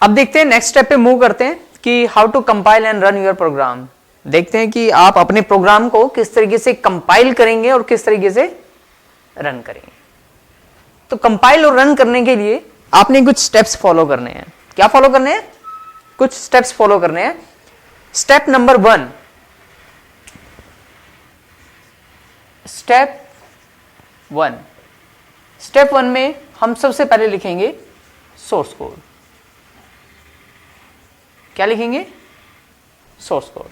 अब देखते हैं नेक्स्ट स्टेप पे मूव करते हैं कि how to compile and run your program. देखते हैं कि आप अपने प्रोग्राम को किस तरीके से कंपाइल करेंगे और किस तरीके से रन करेंगे। तो कंपाइल और रन करने के लिए आपने कुछ स्टेप्स फॉलो करने हैं। क्या फॉलो करने हैं? कुछ स्टेप्स फॉलो करने हैं। स्टेप नंबर 1, स्टेप 1 में हम सबसे पहले लिखेंगे सोर्स कोड। क्या लिखेंगे? Source code.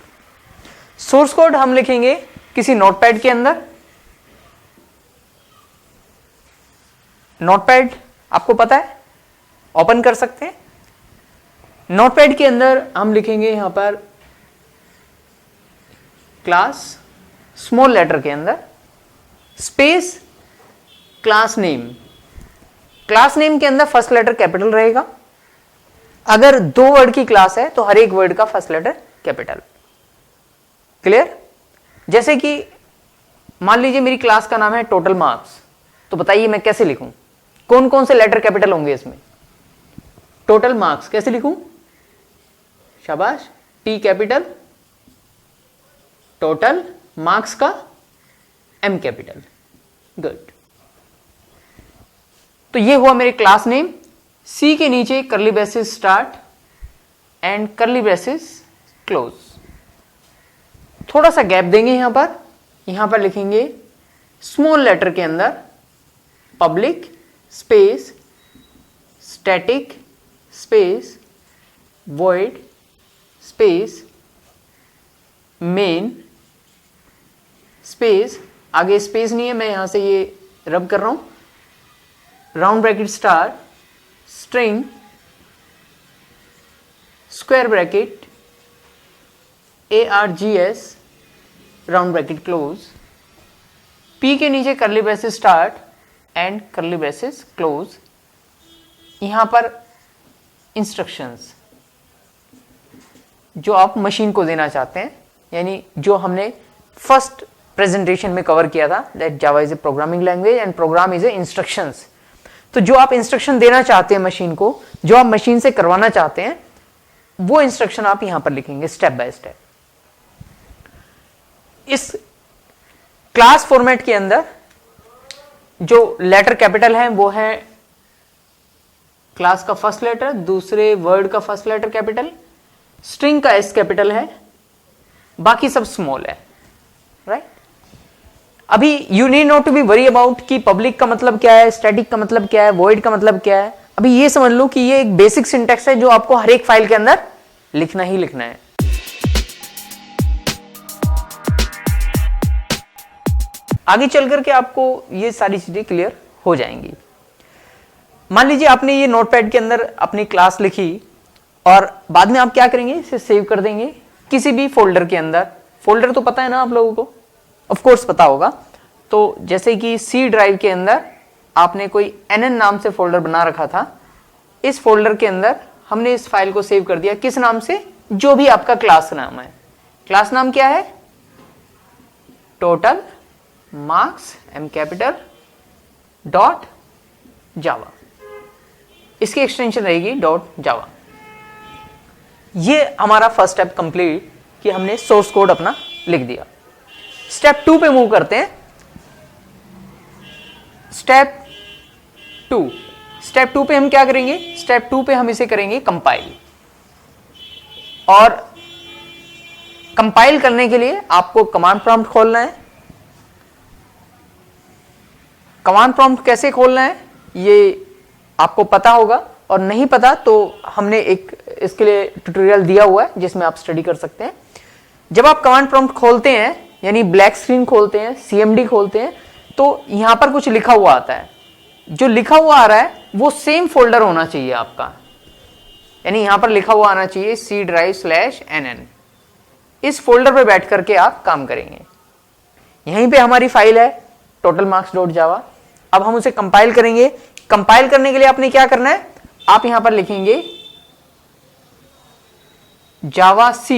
सोर्स कोड हम लिखेंगे किसी नोटपैड के अंदर। नोटपैड आपको पता है, ओपन कर सकते हैं। नोटपैड के अंदर हम लिखेंगे यहां पर क्लास, स्मॉल लेटर के अंदर space class name. Class name के अंदर फर्स्ट लेटर कैपिटल रहेगा। अगर 2 वर्ड की क्लास है तो हर एक वर्ड का फर्स्ट लेटर कैपिटल। क्लियर? जैसे कि मान लीजिए मेरी क्लास का नाम है टोटल मार्क्स, तो बताइए मैं कैसे लिखूं? कौन कौन से लेटर कैपिटल होंगे इसमें? टोटल मार्क्स कैसे लिखूं? शाबाश, टी कैपिटल, टोटल मार्क्स का एम कैपिटल। गुड। तो ये हुआ मेरे क्लास नेम। सी के नीचे करली ब्रेसेस स्टार्ट एंड करली ब्रेसेस क्लोज। थोड़ा सा गैप देंगे यहां पर लिखेंगे स्मॉल लेटर के अंदर public space static space void space main space, आगे स्पेस नहीं है, मैं यहां से ये रब कर रहा हूं, round bracket star string square bracket ARGS round bracket close, P के नीचे करली ब्रेसेस स्टार्ट एंड करली ब्रेसेस क्लोज। यहां पर इंस्ट्रक्शंस जो आप मशीन को देना चाहते हैं, यानी जो हमने फर्स्ट प्रेजेंटेशन में कवर किया था, that Java is a programming language and program is a instructions. तो जो आप इंस्ट्रक्शन देना चाहते हैं मशीन को, जो आप मशीन से करवाना चाहते हैं, वो इंस्ट्रक्शन आप यहां पर लिखेंगे स्टेप बाय स्टेप। इस क्लास फॉर्मेट के अंदर जो लेटर कैपिटल है वो है क्लास का फर्स्ट लेटर, दूसरे वर्ड का फर्स्ट लेटर कैपिटल, स्ट्रिंग का एस कैपिटल है, बाकी सब स्मॉल है। राइट? अभी you need not to be worry about कि पब्लिक का मतलब क्या है, स्टैटिक का मतलब क्या है, वॉइड का मतलब क्या है। अभी ये समझ लो कि ये एक बेसिक सिंटैक्स है जो आपको हर एक फाइल के अंदर लिखना ही लिखना है। आगे चल करके आपको ये सारी चीजें क्लियर हो जाएंगी। मान लीजिए आपने ये नोटपैड के अंदर अपनी क्लास लिखी और बाद में आप क्या करेंगे, इसे सेव कर देंगे किसी भी फोल्डर के अंदर। फोल्डर तो पता है ना आप लोगों को, ऑफ कोर्स पता होगा। तो जैसे कि सी ड्राइव के अंदर आपने कोई NN नाम से फोल्डर बना रखा था, इस फोल्डर के अंदर हमने इस फाइल को सेव कर दिया। किस नाम से? जो भी आपका क्लास नाम है। क्लास नाम क्या है? Total marks M capital dot Java. इसकी एक्सटेंशन रहेगी डॉट जावा। ये हमारा फर्स्ट स्टेप कंप्लीट कि हमने सोर्स कोड अपना लिख दिया। स्टेप 2 पे मूव करते हैं। स्टेप 2 पे हम क्या करेंगे? स्टेप 2 पे हम इसे करेंगे कंपाइल। और कंपाइल करने के लिए आपको कमांड प्रॉम्प्ट खोलना है। कमांड प्रॉम्प्ट कैसे खोलना है ये आपको पता होगा, और नहीं पता तो हमने एक इसके लिए ट्यूटोरियल दिया हुआ है जिसमें आप स्टडी कर सकते हैं। जब आप कमांड प्रॉम्प्ट खोलते हैं, यानी ब्लैक स्क्रीन खोलते हैं, CMD खोलते हैं, तो यहां पर कुछ लिखा हुआ आता है। जो लिखा हुआ आ रहा है वो सेम फोल्डर होना चाहिए आपका, यानी यहां पर लिखा हुआ आना चाहिए C drive/NN। इस फोल्डर पे बैठ करके आप काम करेंगे। यहीं पे हमारी फाइल है total marks.java। अब हम उसे कंपाइल करेंगे। कंपाइल करने के लिए आपने क्या करना है? आप यहां पर लिखेंगे जावा C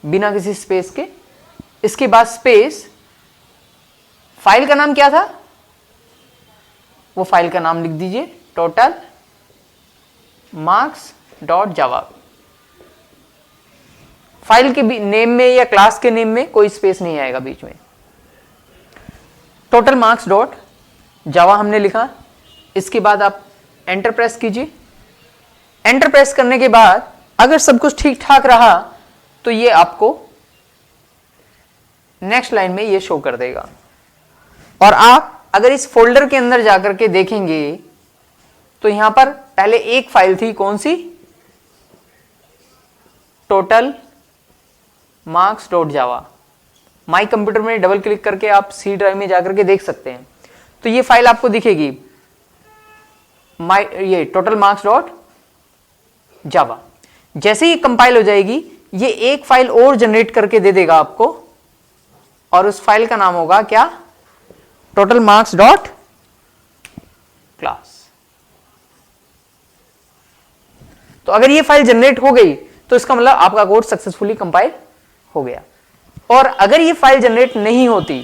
बिना किसी स्पेस के, इसके बाद स्पेस, फाइल का नाम क्या था वो फाइल का नाम लिख दीजिए टोटल मार्क्स डॉट जावा। फाइल के नेम में या क्लास के नेम में कोई स्पेस नहीं आएगा बीच में। टोटल मार्क्स डॉट जावा हमने लिखा। इसके बाद आप एंटर प्रेस कीजिए। एंटर प्रेस करने के बाद अगर सब कुछ ठीक ठाक रहा तो ये आपको नेक्स्ट लाइन में ये शो कर देगा। और आप अगर इस फोल्डर के अंदर जाकर के देखेंगे तो यहां पर पहले एक फाइल थी, कौन सी? Total marks dot Java. My computer में डबल क्लिक करके आप सी ड्राइव में जाकर के देख सकते हैं। तो ये फाइल आपको दिखेगी, ये टोटल मार्क्स डॉट जावा। जैसे ही कंपाइल हो जाएगी ये एक फाइल और जनरेट करके दे देगा आपको, और उस फाइल का नाम होगा क्या? Total marks dot class. तो अगर ये फाइल जनरेट हो गई तो इसका मतलब आपका कोड सक्सेसफुली कंपाइल हो गया। और अगर ये फाइल जनरेट नहीं होती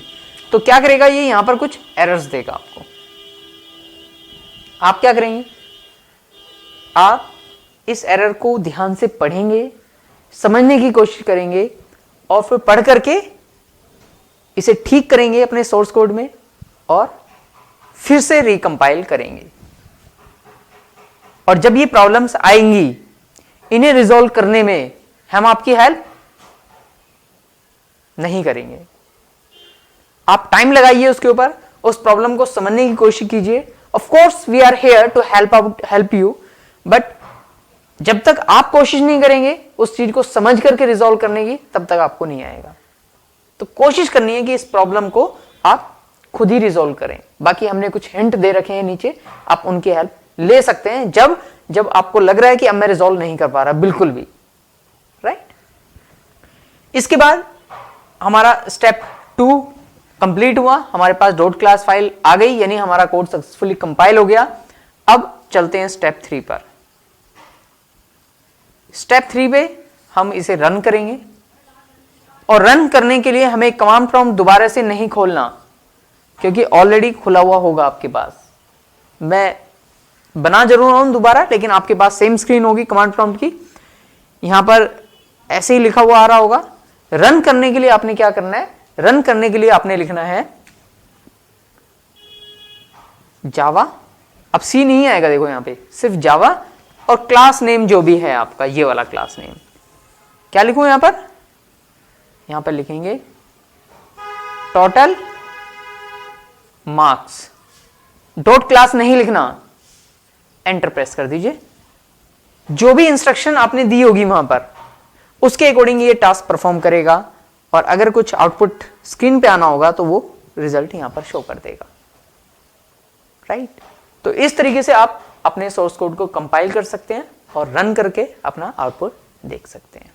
तो क्या करेगा? ये यहां पर कुछ एरर्स देगा आपको। आप क्या करेंगे? आप इस एरर को ध्यान से पढ़ेंगे, समझने की कोशिश करेंगे और फिर पढ़ करके इसे ठीक करेंगे अपने सोर्स कोड में और फिर से रिकंपाइल करेंगे। और जब ये प्रॉब्लम्स आएंगी इन्हें रिजॉल्व करने में हम आपकी हेल्प नहीं करेंगे। आप टाइम लगाइए उसके ऊपर, उस प्रॉब्लम को समझने की कोशिश कीजिए। Of course we are here to help you, but जब तक आप कोशिश नहीं करेंगे उस चीज को समझ करके रिजॉल्व करने की, तब तक आपको नहीं आएगा। तो कोशिश करनी है कि इस प्रॉब्लम को आप खुद ही रिजॉल्व करें। बाकी हमने कुछ हिंट दे रखे हैं नीचे, आप उनकी हेल्प ले सकते हैं जब आपको लग रहा है कि अब मैं रिजॉल्व नहीं कर पा रहा बिल्कुल भी, राइट। इसके बाद हमारा स्टेप 2 कंप्लीट हुआ, हमारे पास डॉट क्लास फाइल आ गई, यानी हमारा कोड सक्सेसफुली कंपाइल हो गया। अब चलते हैं स्टेप 3 पर। स्टेप 3 पे हम इसे रन करेंगे, और रन करने के लिए हमें कमांड प्रॉम्प्ट दोबारा से नहीं खोलना, क्योंकि ऑलरेडी खुला हुआ होगा आपके पास। मैं बना जरूर हूं दोबारा, लेकिन आपके पास सेम स्क्रीन होगी कमांड प्रॉम्प्ट की। यहां पर ऐसे ही लिखा हुआ आ रहा होगा। रन करने के लिए आपने क्या करना है? रन करने के लिए आपने लिखना है जावा। अब सी नहीं आएगा, देखो यहां पे सिर्फ जावा और क्लास नेम जो भी है आपका, ये वाला क्लास नेम। क्या लिखूं यहां पर? यहां पर लिखेंगे टोटल मार्क्स। डॉट क्लास नहीं लिखना, एंटर प्रेस कर दीजिए। जो भी इंस्ट्रक्शन आपने दी होगी वहां पर, उसके अकॉर्डिंग ये टास्क परफॉर्म करेगा, और अगर कुछ आउटपुट स्क्रीन पे आना होगा तो वो रिजल्ट यहां पर शो कर देगा, राइट। तो इस तरीके से आप अपने सोर्स कोड को कंपाइल कर सकते हैं और रन करके अपना आउटपुट देख सकते हैं।